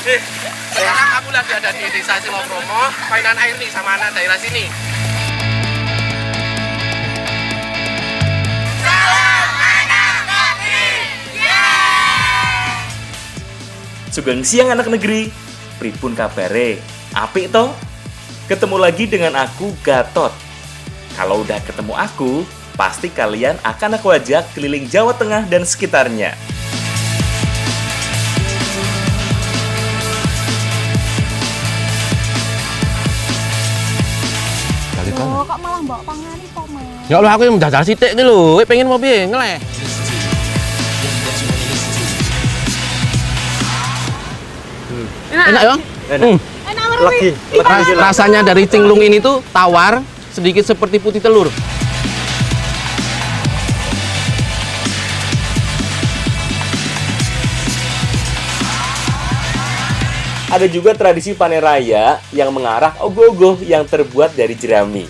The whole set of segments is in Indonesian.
Sekarang aku lagi ada di Desa Selokromo, mainan air nih sama anak daerah sini. Sugeng siang anak negeri, pripun kabare? Apik toh? Ketemu lagi dengan aku Gatot. Kalau udah ketemu aku, pasti kalian akan aku ajak keliling Jawa Tengah dan sekitarnya. Oh, kok malah mbok pangani kok, Mas? Ya Allah, aku yang menjajal sithik iki lho. Kowe pengen mau piye? Ngeleh. Enak ya? Enak banget. Rasanya dari cinglung ini tuh tawar, sedikit seperti putih telur. Ada juga tradisi panen raya yang mengarah ogoh-ogoh yang terbuat dari jerami.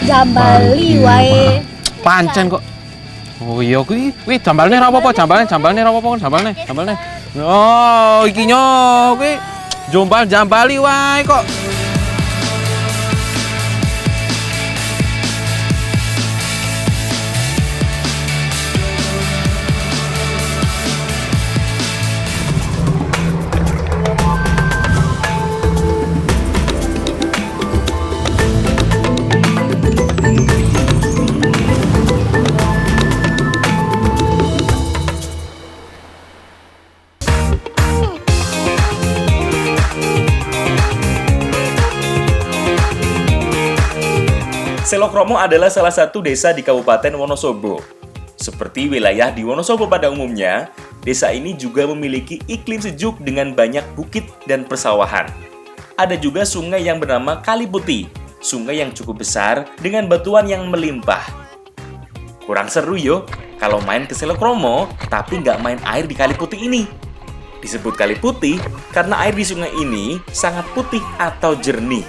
Jambali wae. Pancen kok. Oh iya kuwi jambalne ora apa-apa, jambalne ora apa-apa, jambalne. Oh, iki nyo kuwi jambali wae kok. Selokromo adalah salah satu desa di Kabupaten Wonosobo. Seperti wilayah di Wonosobo pada umumnya, desa ini juga memiliki iklim sejuk dengan banyak bukit dan persawahan. Ada juga sungai yang bernama Kali Putih, sungai yang cukup besar dengan batuan yang melimpah. Kurang seru yo, kalau main ke Selokromo tapi nggak main air di Kali Putih ini. Disebut Kali Putih karena air di sungai ini sangat putih atau jernih.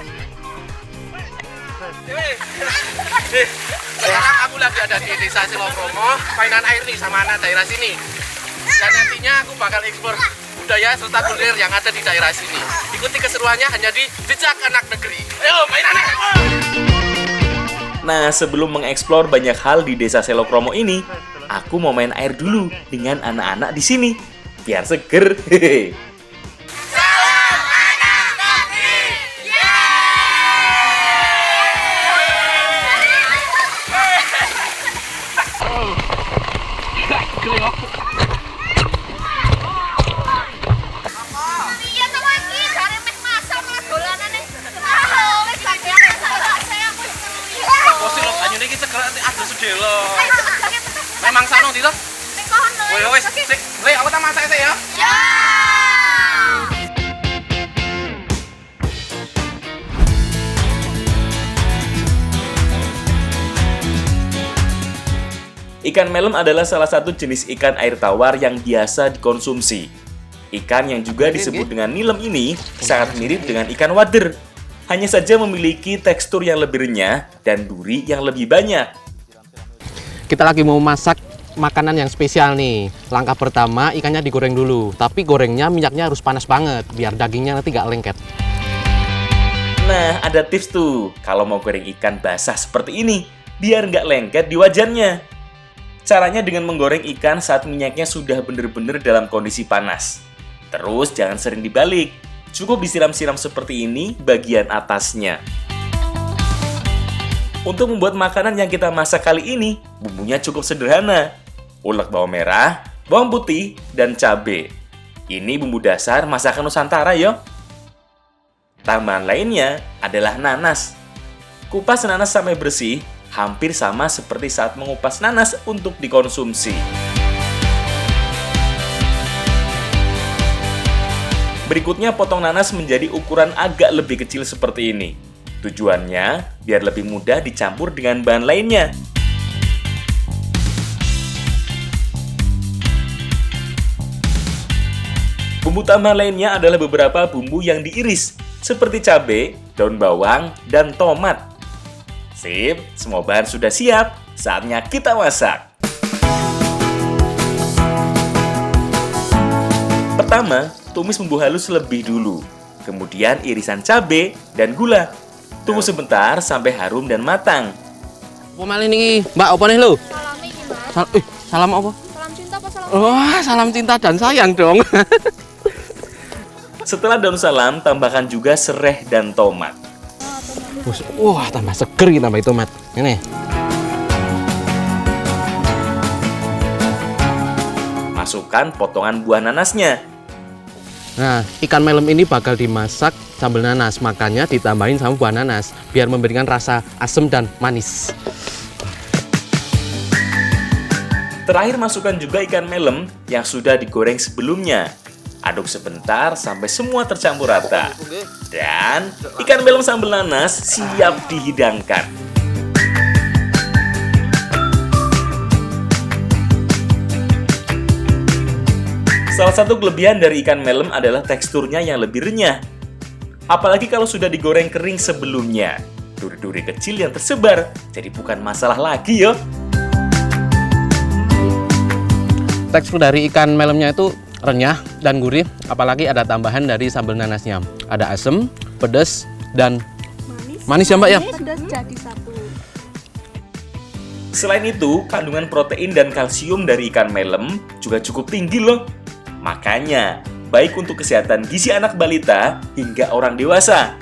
Sekarang aku lagi ada di Desa Selokromo, mainan air nih sama anak daerah sini. Dan nantinya aku bakal eksplor budaya serta kuliner yang ada di daerah sini. Ikuti keseruannya hanya di Jejak Anak Negeri. Ayo, mainan air! Nah, sebelum mengeksplor banyak hal di Desa Selokromo ini, aku mau main air dulu dengan anak-anak di sini, biar seger. Hehehe. Iya to lagi, jare meh masak malah dolanane. Ah, wis bagian saya aku. Posil lo banyune iki cekel ada sedelo. Memang sano ndi to? Ning kono. Woi wis, sik. Le aku tak masak sik ya. Ya. Ikan melon adalah salah satu jenis ikan air tawar yang biasa dikonsumsi. Ikan yang juga disebut dengan nilem ini sangat mirip dengan ikan wader. Hanya saja memiliki tekstur yang lebih renyah dan duri yang lebih banyak. Kita lagi mau masak makanan yang spesial nih. Langkah pertama ikannya digoreng dulu, tapi gorengnya minyaknya harus panas banget biar dagingnya nanti nggak lengket. Nah, ada tips tuh kalau mau goreng ikan basah seperti ini, biar nggak lengket di wajannya. Caranya dengan menggoreng ikan saat minyaknya sudah benar-benar dalam kondisi panas. Terus jangan sering dibalik, cukup disiram-siram seperti ini bagian atasnya. Untuk membuat makanan yang kita masak kali ini, bumbunya cukup sederhana. Ulek bawang merah, bawang putih, dan cabai. Ini bumbu dasar masakan Nusantara yo. Tambahan lainnya adalah nanas. Kupas nanas sampai bersih, hampir sama seperti saat mengupas nanas untuk dikonsumsi. Berikutnya potong nanas menjadi ukuran agak lebih kecil seperti ini. Tujuannya biar lebih mudah dicampur dengan bahan lainnya. Bumbu tambahan lainnya adalah beberapa bumbu yang diiris, seperti cabai, daun bawang, dan tomat. Sip, semua bahan sudah siap. Saatnya kita masak. Pertama, tumis bumbu halus lebih dulu. Kemudian irisan cabai dan gula. Tunggu sebentar sampai harum dan matang. Apa malih niki? Mbak, apa nih lo? Salami iki, Mas. Salam apa? Salam cinta apa salam? Wah, salam cinta dan sayang dong. Setelah daun salam, tambahkan juga serai dan tomat. Wah, tambah seger kita tambah tomat. Ini. Masukkan potongan buah nanasnya. Nah, ikan melem ini bakal dimasak sambal nanas, makanya ditambahin sama buah nanas biar memberikan rasa asam dan manis. Terakhir masukkan juga ikan melem yang sudah digoreng sebelumnya. Aduk sebentar sampai semua tercampur rata. Dan ikan melem sambal nanas siap dihidangkan. Salah satu kelebihan dari ikan melem adalah teksturnya yang lebih renyah. Apalagi kalau sudah digoreng kering sebelumnya. Duri-duri kecil yang tersebar jadi bukan masalah lagi yo. Tekstur dari ikan melemnya itu renyah dan gurih, apalagi ada tambahan dari sambal nanasnya. Ada asam, pedas, dan manis ya Mbak ya? Pedas jadi satu. Selain itu, kandungan protein dan kalsium dari ikan melem juga cukup tinggi loh. Makanya, baik untuk kesehatan gizi anak balita hingga orang dewasa.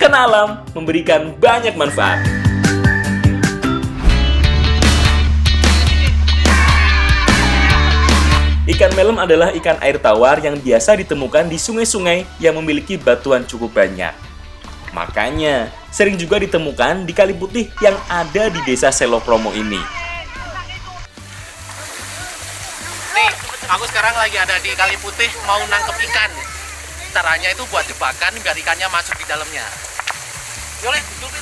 Karena alam memberikan banyak manfaat. Ikan melem adalah ikan air tawar yang biasa ditemukan di sungai-sungai yang memiliki batuan cukup banyak. Makanya, sering juga ditemukan di Kali Putih yang ada di desa Selokromo ini. Nih, aku sekarang lagi ada di Kali Putih mau nangkep ikan. Caranya itu buat jebakan biar ikannya masuk di dalamnya. Yole, dulu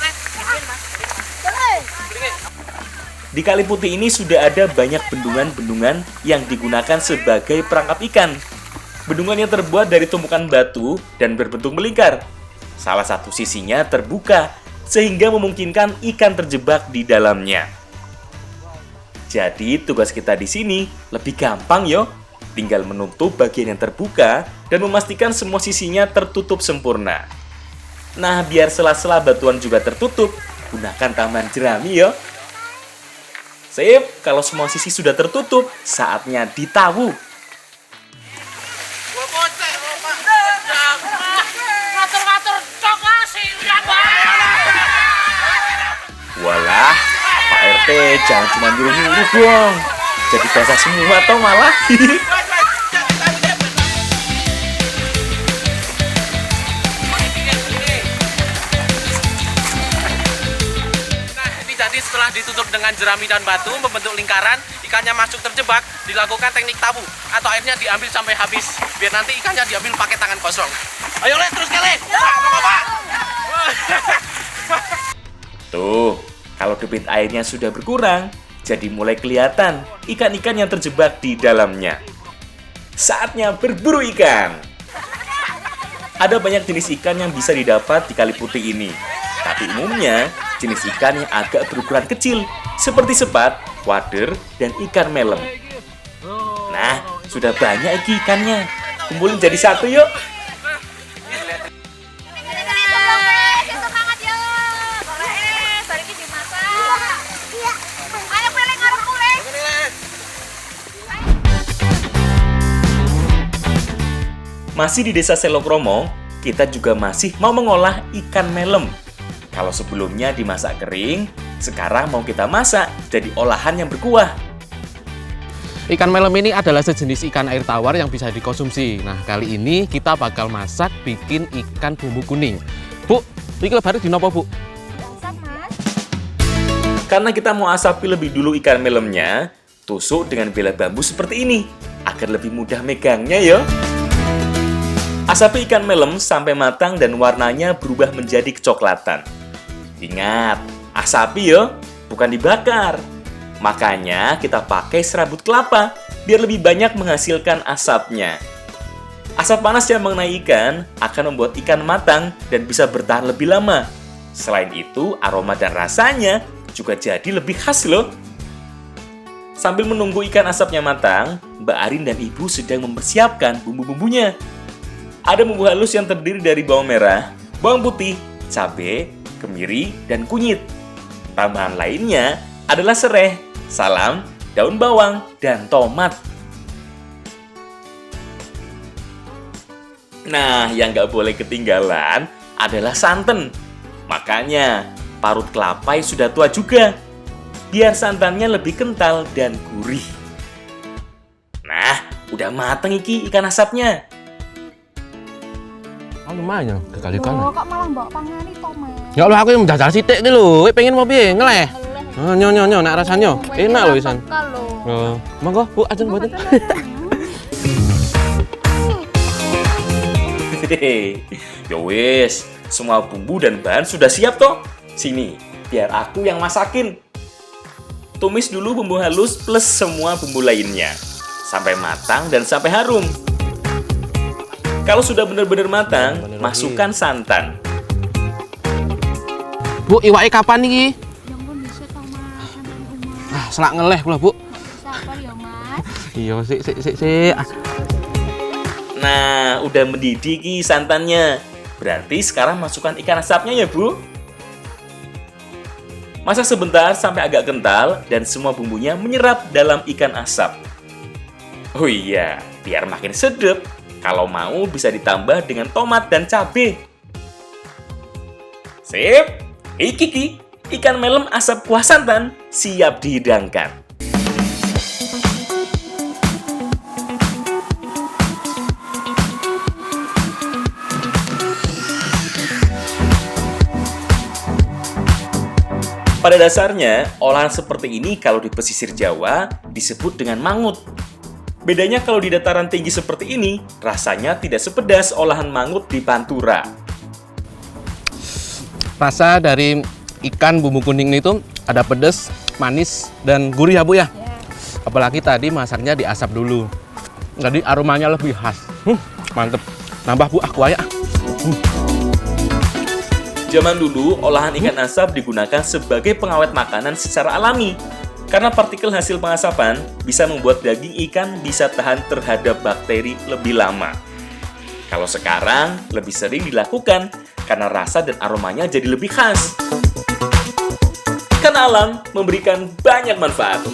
Di Kali Putih ini sudah ada banyak bendungan-bendungan yang digunakan sebagai perangkap ikan. Bendungan yang terbuat dari tumpukan batu dan berbentuk melingkar. Salah satu sisinya terbuka, sehingga memungkinkan ikan terjebak di dalamnya. Jadi tugas kita di sini lebih gampang yo. Tinggal menutup bagian yang terbuka dan memastikan semua sisinya tertutup sempurna. Nah, biar sela-sela batuan juga tertutup, gunakan tambahan jerami yo. Sip, kalau semua sisi sudah tertutup, saatnya ditawu. Walah, Pak RT jangan cuma nyuruh-nyuruh dong. Jadi basah semua atau malah. Setelah ditutup dengan jerami dan batu membentuk lingkaran, ikannya masuk terjebak, dilakukan teknik tabu atau airnya diambil sampai habis biar nanti ikannya diambil pakai tangan kosong. Ayo Le, terus kali. Tuh, kalau debit airnya sudah berkurang, jadi mulai kelihatan ikan-ikan yang terjebak di dalamnya. Saatnya berburu ikan. Ada banyak jenis ikan yang bisa didapat di Kali Putih ini. Tapi umumnya, jenis ikan yang agak berukuran kecil, seperti sepat, wader, dan ikan melem. Nah, sudah banyak ikannya. Kumpulin jadi satu yuk. Masih di desa Selokromo, kita juga masih mau mengolah ikan melem. Kalau sebelumnya dimasak kering, sekarang mau kita masak jadi olahan yang berkuah. Ikan melem ini adalah sejenis ikan air tawar yang bisa dikonsumsi. Nah, kali ini kita bakal masak bikin ikan bumbu kuning. Bu, ini baru di nopo, Bu? Masak, Mas. Karena kita mau asapi lebih dulu ikan melemnya, tusuk dengan bilah bambu seperti ini, agar lebih mudah megangnya ya. Asapi ikan melem sampai matang dan warnanya berubah menjadi kecoklatan. Ingat, asapi ya, bukan dibakar. Makanya kita pakai serabut kelapa, biar lebih banyak menghasilkan asapnya. Asap panas yang mengenai ikan akan membuat ikan matang dan bisa bertahan lebih lama. Selain itu, aroma dan rasanya juga jadi lebih khas loh. Sambil menunggu ikan asapnya matang, Mbak Arin dan Ibu sedang mempersiapkan bumbu-bumbunya. Ada bumbu halus yang terdiri dari bawang merah, bawang putih, cabai, kemiri, dan kunyit. Tambahan lainnya adalah serai, salam, daun bawang, dan tomat. Nah, yang nggak boleh ketinggalan adalah santan. Makanya, parut kelapa sudah tua juga. Biar santannya lebih kental dan gurih. Nah, udah mateng iki ikan asapnya. Oh, lumayan kekali-kali. Loh, kok malah mbok pangani tomat. Ya Allah, aku yang menjajal sithik iki lho. Pengen mau piye? Ngeleh. Nyo, nak rasanya enak lho Isan. Oh, monggo Bu, ajeng mboten. Hehehe. Ya wis, semua bumbu dan bahan sudah siap toh. Sini, biar aku yang masakin. Tumis dulu bumbu halus plus semua bumbu lainnya sampai matang dan sampai harum. Kalau sudah benar-benar matang, masukkan santan. Bu, iwake kapan iki? Ya ampun bisa tomat sampai umah. Ah, selak ngeleh kula, Bu. Sabar ya, Mas. Iya, sik. Nah, udah mendidih ki santannya. Berarti sekarang masukkan ikan asapnya ya, Bu. Masak sebentar sampai agak kental dan semua bumbunya menyerap dalam ikan asap. Oh iya, biar makin sedap. Kalau mau bisa ditambah dengan tomat dan cabai. Sip, iki ikan melem asap kuah santan siap dihidangkan. Pada dasarnya, olahan seperti ini kalau di pesisir Jawa disebut dengan mangut. Bedanya kalau di dataran tinggi seperti ini, rasanya tidak sepedas olahan mangut di Pantura. Rasa dari ikan bumbu kuning itu ada pedas, manis, dan gurih ya Bu ya. Apalagi tadi masaknya diasap dulu. Jadi aromanya lebih khas. Mantep. Nambah Bu, aku aja. Zaman dulu, olahan ikan asap digunakan sebagai pengawet makanan secara alami. Karena partikel hasil pengasapan bisa membuat daging ikan bisa tahan terhadap bakteri lebih lama. Kalau sekarang, lebih sering dilakukan karena rasa dan aromanya jadi lebih khas. Ikan alam memberikan banyak manfaat.